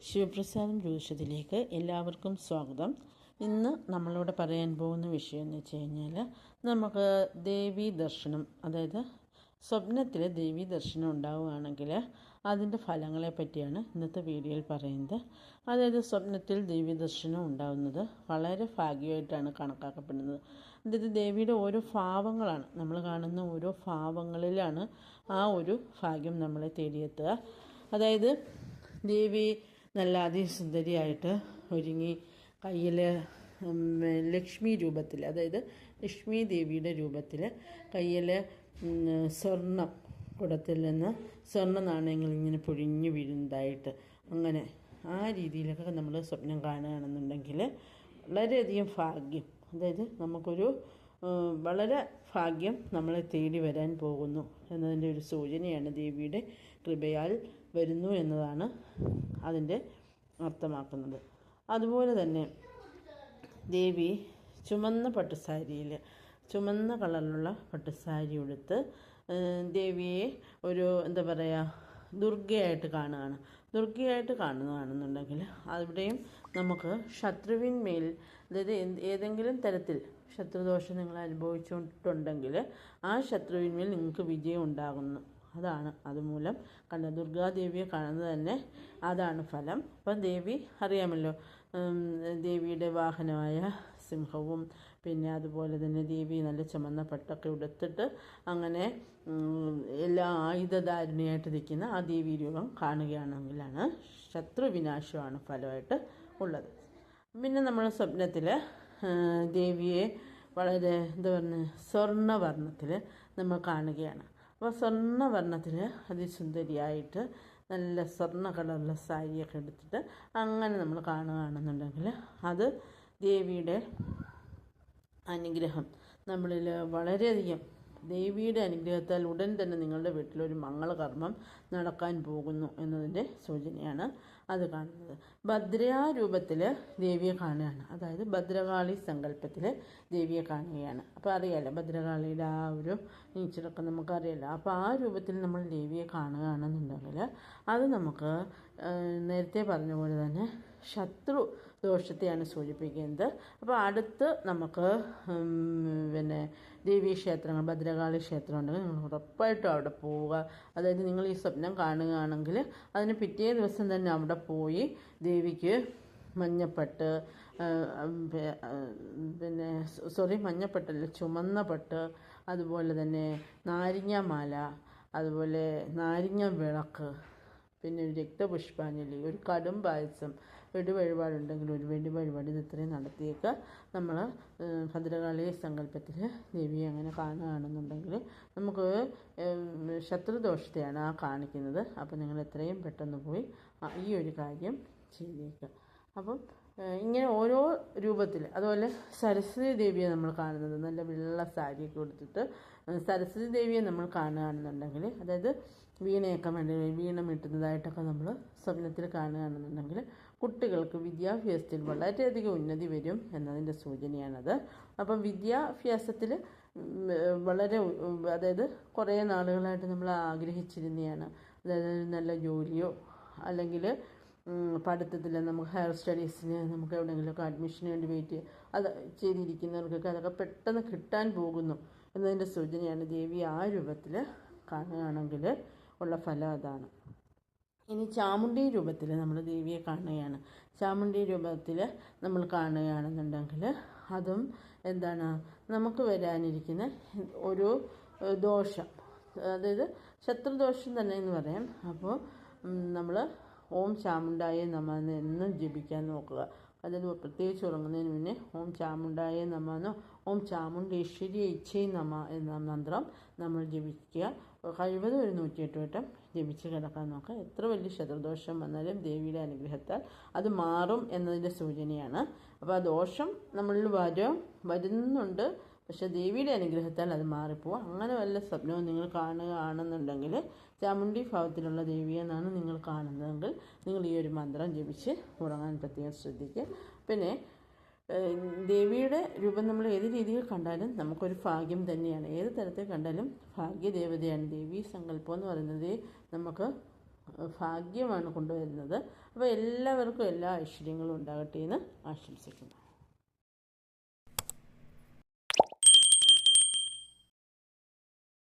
ശിവപ്രസാദം ജ്യോതിഷത്തിലേക്ക് എല്ലാവർക്കും സ്വാഗതം. ഇന്ന് നമ്മളിവിടെ പറയാൻ പോകുന്ന വിഷയം എന്ന് വെച്ച് കഴിഞ്ഞാൽ നമുക്ക് ദേവീ ദർശനം, അതായത് സ്വപ്നത്തിൽ ദേവീ ദർശനം ഉണ്ടാവുകയാണെങ്കിൽ അതിൻ്റെ ഫലങ്ങളെ പറ്റിയാണ് ഇന്നത്തെ വീഡിയോയിൽ പറയുന്നത്. അതായത് സ്വപ്നത്തിൽ ദേവീ ദർശനം ഉണ്ടാകുന്നത് വളരെ ഭാഗ്യമായിട്ടാണ് കണക്കാക്കപ്പെടുന്നത്. അതായത് ദേവിയുടെ ഓരോ ഭാവങ്ങളാണ്, നമ്മൾ കാണുന്ന ഓരോ ഭാവങ്ങളിലാണ് ആ ഒരു ഭാഗ്യം നമ്മളെ തേടിയെത്തുക. അതായത് ദേവി നല്ല അതിസുന്ദരിയായിട്ട് ഒരുങ്ങി കയ്യിൽ ലക്ഷ്മി രൂപത്തിൽ, അതായത് ലക്ഷ്മി ദേവിയുടെ രൂപത്തിൽ കയ്യിൽ സ്വർണ്ണം കുടത്തിൽ നിന്ന് സ്വർണ്ണ നാണയങ്ങൾ ഇങ്ങനെ പൊഴിഞ്ഞു വീഴുന്നതായിട്ട്, അങ്ങനെ ആ രീതിയിലൊക്കെ നമ്മൾ സ്വപ്നം കാണുകയാണെന്നുണ്ടെങ്കിൽ വളരെയധികം ഭാഗ്യം, അതായത് നമുക്കൊരു വളരെ ഭാഗ്യം നമ്മളെ തേടി വരാൻ പോകുന്നു എന്നതിൻ്റെ ഒരു സൂചനയാണ്. ദേവിയുടെ കൃപയാൽ വരുന്നു എന്നതാണ് അതിൻ്റെ അർത്ഥമാക്കുന്നത്. അതുപോലെ തന്നെ ദേവി ചുമന്ന പട്ടുസാരിയിൽ, ചുമന്ന കളറിലുള്ള പട്ടുസാരി ഉടുത്ത് ദേവിയെ ഒരു എന്താ പറയുക, ദുർഗയായിട്ട് കാണുകയാണ്. ദുർഗയായിട്ട് കാണുകയാണെന്നുണ്ടെങ്കിൽ അവിടെയും നമുക്ക് ശത്രുവിന്മേൽ, അതായത് ഏതെങ്കിലും തരത്തിൽ ശത്രുദോഷം നിങ്ങൾ അനുഭവിച്ചിട്ടുണ്ടെങ്കിൽ ആ ശത്രുവിന്മേൽ നിങ്ങൾക്ക് വിജയം ഉണ്ടാകുന്നു. അതാണ് അതുമൂലം ദുർഗാദേവിയെ കാണുന്നത് തന്നെ അതാണ് ഫലം. അപ്പം ദേവി അറിയാമല്ലോ, ദേവിയുടെ വാഹനമായ സിംഹവും പിന്നെ അതുപോലെ തന്നെ ദേവി നല്ല ചുമന്ന പട്ടൊക്കെ ഉടുത്തിട്ട് അങ്ങനെ എല്ലാ ആയുധധാരിണിയായിട്ട് നിൽക്കുന്ന ആ ദേവീ രൂപം കാണുകയാണെങ്കിലാണ് ശത്രുവിനാശമാണ് ഫലമായിട്ട് ഉള്ളത്. പിന്നെ നമ്മൾ സ്വപ്നത്തിൽ ദേവിയെ വളരെ എന്താ പറയുക, സ്വർണ്ണവർണ്ണത്തിൽ നമ്മൾ കാണുകയാണ്. അപ്പോൾ സ്വർണ്ണവർണ്ണത്തിൽ അതിസുന്ദരിയായിട്ട് നല്ല സ്വർണ്ണ കളറുള്ള സാരിയൊക്കെ എടുത്തിട്ട് അങ്ങനെ നമ്മൾ കാണുകയാണെന്നുണ്ടെങ്കിൽ അത് ദേവിയുടെ അനുഗ്രഹം നമ്മളിൽ വളരെയധികം, ദേവിയുടെ അനുഗ്രഹത്താൽ ഉടൻ തന്നെ നിങ്ങളുടെ വീട്ടിലൊരു മംഗളകർമ്മം നടക്കാൻ പോകുന്നു എന്നതിൻ്റെ സൂചനയാണ് അത് കാണുന്നത്. ഭദ്രാരൂപത്തിൽ ദേവിയെ കാണുകയാണ്, അതായത് ഭദ്രകാളി സങ്കല്പത്തിൽ ദേവിയെ കാണുകയാണ്. അപ്പോൾ അറിയാമല്ലോ ഭദ്രകാളിയുടെ ആ ഒരു നീച്ചലൊക്കെ നമുക്കറിയാമല്ലോ. അപ്പോൾ ആ രൂപത്തിൽ നമ്മൾ ദേവിയെ കാണുകയാണെന്നുണ്ടെങ്കിൽ അത് നമുക്ക് നേരത്തെ പറഞ്ഞ പോലെ തന്നെ ശത്രു ദോഷത്തെയാണ് സൂചിപ്പിക്കുന്നത്. അപ്പോൾ അടുത്ത് നമുക്ക് പിന്നെ ദേവീക്ഷേത്രങ്ങൾ, ഭദ്രകാളി ക്ഷേത്രം ഉണ്ടെങ്കിൽ നിങ്ങൾ ഉറപ്പായിട്ടും അവിടെ പോവുക. അതായത് നിങ്ങൾ ഈ സ്വപ്നം കാണുകയാണെങ്കിൽ അതിന് പിറ്റേ ദിവസം തന്നെ അവിടെ പോയി ദേവിക്ക് മഞ്ഞപ്പട്ട്, പിന്നെ മഞ്ഞപ്പട്ടല്ല, ചുമന്ന പട്ട്, അതുപോലെ തന്നെ നാരങ്ങാമാല, അതുപോലെ നാരങ്ങ വിളക്ക്, പിന്നെ ഒരു രക്തപുഷ്പാഞ്ജലി, ഒരു കടും പായസം, വെടിവഴിപാടുണ്ടെങ്കിൽ ഒരു വെടിവഴിപാട്, ഇത് ഇത്രയും നടത്തിയേക്കുക. നമ്മൾ ഭദ്രകാളി സങ്കല്പത്തിൽ ദേവിയെ അങ്ങനെ കാണുകയാണെന്നുണ്ടെങ്കിൽ നമുക്ക് ശത്രുദോഷത്തെയാണ് ആ കാണിക്കുന്നത്. അപ്പോൾ നിങ്ങൾ എത്രയും പെട്ടെന്ന് പോയി ഈ ഒരു കാര്യം ചെയ്തേക്കുക. അപ്പം ഇങ്ങനെ ഓരോ രൂപത്തിൽ, അതുപോലെ സരസ്വതി ദേവിയെ നമ്മൾ കാണുന്നത് നല്ല വെള്ള സാരിയൊക്കെ കൊടുത്തിട്ട് സരസ്വതി ദേവിയെ നമ്മൾ കാണുകയാണെന്നുണ്ടെങ്കിൽ, അതായത് വീണയൊക്കെ വീണ മീട്ടുന്നതായിട്ടൊക്കെ നമ്മൾ സ്വപ്നത്തിൽ കാണുകയാണെന്നുണ്ടെങ്കിൽ കുട്ടികൾക്ക് വിദ്യാഭ്യാസത്തിൽ വളരെയധികം ഉന്നതി വരും എന്നതിൻ്റെ സൂചനയാണത്. അപ്പം വിദ്യാഭ്യാസത്തിൽ വളരെ, അതായത് കുറേ നാളുകളായിട്ട് നമ്മൾ ആഗ്രഹിച്ചിരുന്നതാണ്, അതായത് നല്ല ജോലിയോ അല്ലെങ്കിൽ പഠിത്തത്തിൽ നമുക്ക് ഹയർ സ്റ്റഡീസിന് നമുക്ക് എവിടെയെങ്കിലുമൊക്കെ അഡ്മിഷന് വേണ്ടി വെയിറ്റ് അത് ചെയ്തിരിക്കുന്നവർക്കൊക്കെ അതൊക്കെ പെട്ടെന്ന് കിട്ടാൻ പോകുന്നു എന്നതിൻ്റെ സൂചനയാണ്. ദേവി ആ രൂപത്തിൽ കാണുകയാണെങ്കിൽ ഉള്ള ഫലം അതാണ്. ഇനി ചാമുണ്ഡി രൂപത്തിൽ നമ്മൾ ദേവിയെ കാണുകയാണ്. ചാമുണ്ഡി രൂപത്തിൽ നമ്മൾ കാണുകയാണെന്നുണ്ടെങ്കിൽ അതും എന്താണ്, നമുക്ക് വരാനിരിക്കുന്ന ഒരു ദോഷം, അതായത് ശത്രുദോഷം തന്നെ എന്ന് പറയാം. അപ്പോൾ നമ്മൾ ഓം ചാമുണ്ടായ നമ എന്ന് എന്നും ജപിക്കാൻ നോക്കുക. അതായത് പ്രത്യേകിച്ച് ഉറങ്ങുന്നതിന് മുന്നേ ഓം ചാമുണ്ടായ നമ എന്നോ ഓം ചാമുണ്ടേശ്വരി ഇച്ഛൈ നമ എന്ന മന്ത്രം നമ്മൾ ജപിക്കുക. കഴിവതും ഒരു 108 വട്ടം ജപിച്ച് കിടക്കാൻ നോക്കുക. എത്ര വലിയ ശത്രുദോഷം വന്നാലും ദേവിയുടെ അനുഗ്രഹത്താൽ അത് മാറും എന്നതിൻ്റെ സൂചനയാണ്. അപ്പോൾ ആ ദോഷം നമ്മളിൽ വരുന്നുണ്ട്, പക്ഷേ ദേവിയുടെ അനുഗ്രഹത്താൽ അത് മാറിപ്പോവും. അങ്ങനെ വല്ല സ്വപ്നവും നിങ്ങൾ കാണുകയാണെന്നുണ്ടെങ്കിൽ ചാമുണ്ഡി ഭാവത്തിലുള്ള ദേവിയെന്നാണ് നിങ്ങൾ കാണുന്നതെങ്കിൽ നിങ്ങൾ ഈ ഒരു മന്ത്രം ജപിച്ച് ഉറങ്ങാൻ പ്രത്യേകം ശ്രദ്ധിക്കുക. പിന്നെ ദേവിയുടെ രൂപം നമ്മൾ ഏത് രീതിയിൽ കണ്ടാലും നമുക്കൊരു ഭാഗ്യം തന്നെയാണ്. ഏത് തരത്തിൽ കണ്ടാലും ഭാഗ്യദേവതയാണ്. ദേവീ സങ്കല്പം എന്ന് പറയുന്നത് നമുക്ക് ഭാഗ്യമാണ് കൊണ്ടുവരുന്നത്. അപ്പോൾ എല്ലാവർക്കും എല്ലാ ഐശ്വര്യങ്ങളും ഉണ്ടാകട്ടെ എന്ന് ആശംസിക്കുന്നു.